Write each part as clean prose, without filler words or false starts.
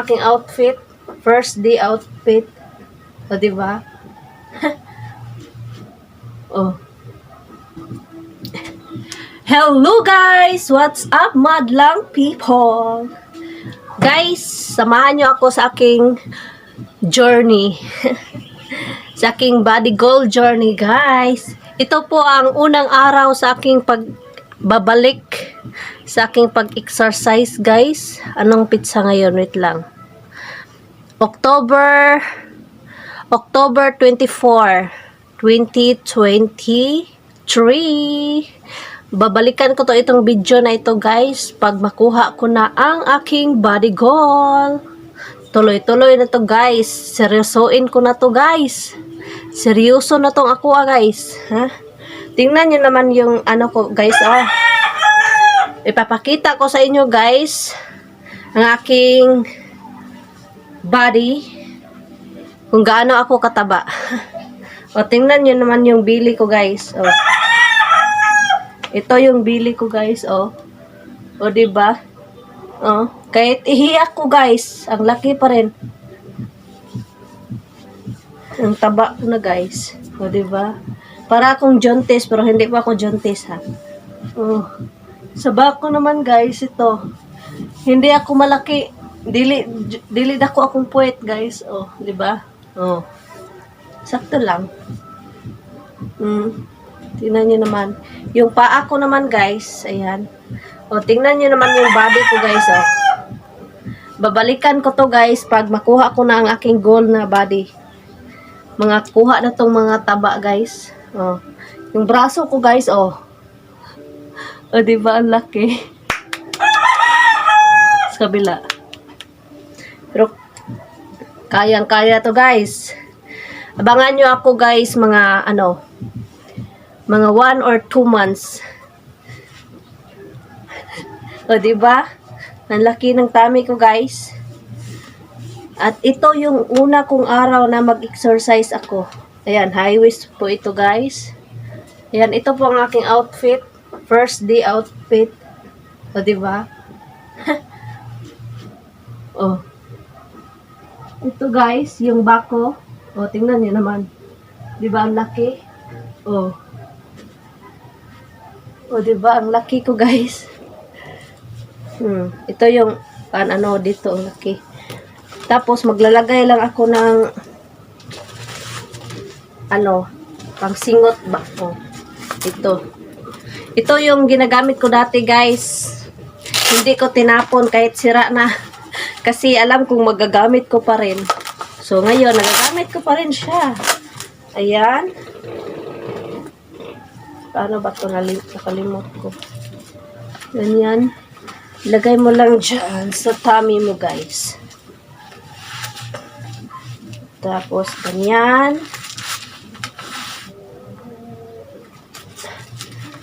aking outfit. First day outfit. O, diba? Oh. Hello guys! What's up, madlang people? Guys, samahan nyo ako sa aking journey. Sa aking body goal journey, guys. Ito po ang unang araw sa aking pagbabalik sa aking pag-exercise, guys. Anong pizza ngayon? Wait lang. October 24, 2023. Babalikan ko to itong video na ito, guys, pag makuha ko na ang aking body goal. Tuloy-tuloy na to, guys. Seryosoin ko na to, guys. Seryoso na tong ako, guys. Ha? Tingnan nyo naman yung ano ko, guys. Oh. Ipapakita ko sa inyo, guys, ang aking body. Kung gaano ako kataba. O, tingnan nyo naman yung bili ko, guys. O. Ito yung bili ko, guys. O. O, diba? O. Kahit ihiyak ko, guys. Ang laki pa rin. Ang taba ko na, guys. O, diba? Para akong jaunties, pero hindi pa ako jaunties, ha. O. Sa back ko naman, guys, ito. Hindi ako malaki. Dili dako akong puwet, guys. O, diba? O. Sakto lang. Tingnan nyo naman. Yung paa ko naman, guys. Ayan. O, tingnan nyo naman yung body ko, guys. O. Babalikan ko to, guys, pag makuha ko na ang aking goal na body. Mga kuha na tong mga taba, guys. O. Yung braso ko, guys, o. O, diba? Ang laki. Sa kabila. Pero, kayang-kaya to, guys. Abangan nyo ako, guys, mga 1 or 2 months. O, diba? Ang laki ng tummy ko, guys. At ito yung una kong araw na mag-exercise ako. Ayan, high waist po ito, guys. Ayan, ito po ang aking outfit. First day outfit. O, diba? O. Ito, guys, yung back ko. O, tingnan nyo naman. Diba, ang laki? O. O, diba, ang laki ko, guys. Ito yung, dito, ang laki. Tapos, maglalagay lang ako ng, pangsingot ba? O, ito. Ito yung ginagamit ko dati, guys. Hindi ko tinapon kahit sira na. Kasi alam kong magagamit ko pa rin. So, ngayon, nagagamit ko pa rin siya. Ayan. Paano ba ito? Nakalimot ko. Ganyan. Lagay mo lang dyan sa tummy mo, guys. Tapos, ganyan.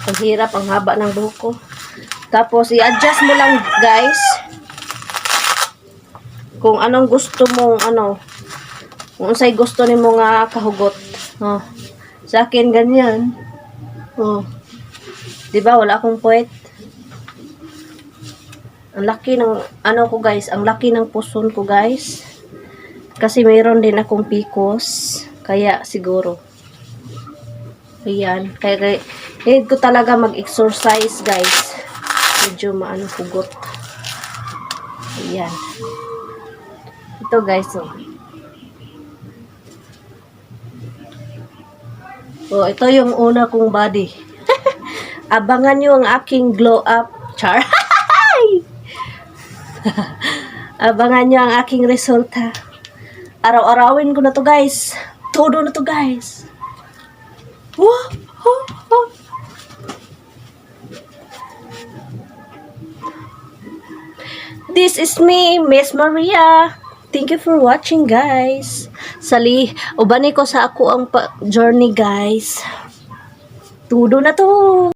Ang hirap, ang haba ng buhok ko. Tapos, i-adjust mo lang, guys. Kung anong gusto mong, kung unsay gusto ni mo nga kahugot. Oh. Sa akin, ganyan. Oh. Diba, wala akong puwet. Ang laki ng, ko, guys, ang laki ng puson ko, guys. Kasi mayroon din akong PCOS. Kaya, siguro. Ayan. Kaya, need ko talaga mag-exercise, guys. Medyo hugot. Ayan. Ito, guys, oh. Oh, ito yung una kong body. Abangan nyo ang aking glow up. Char. Abangan nyo ang aking resulta. Araw-arawin ko na to, guys. Todo na to, guys. This is me, Miss Maria. Thank you for watching, guys. Ubani ko sa ako ang journey, guys. Todo na to.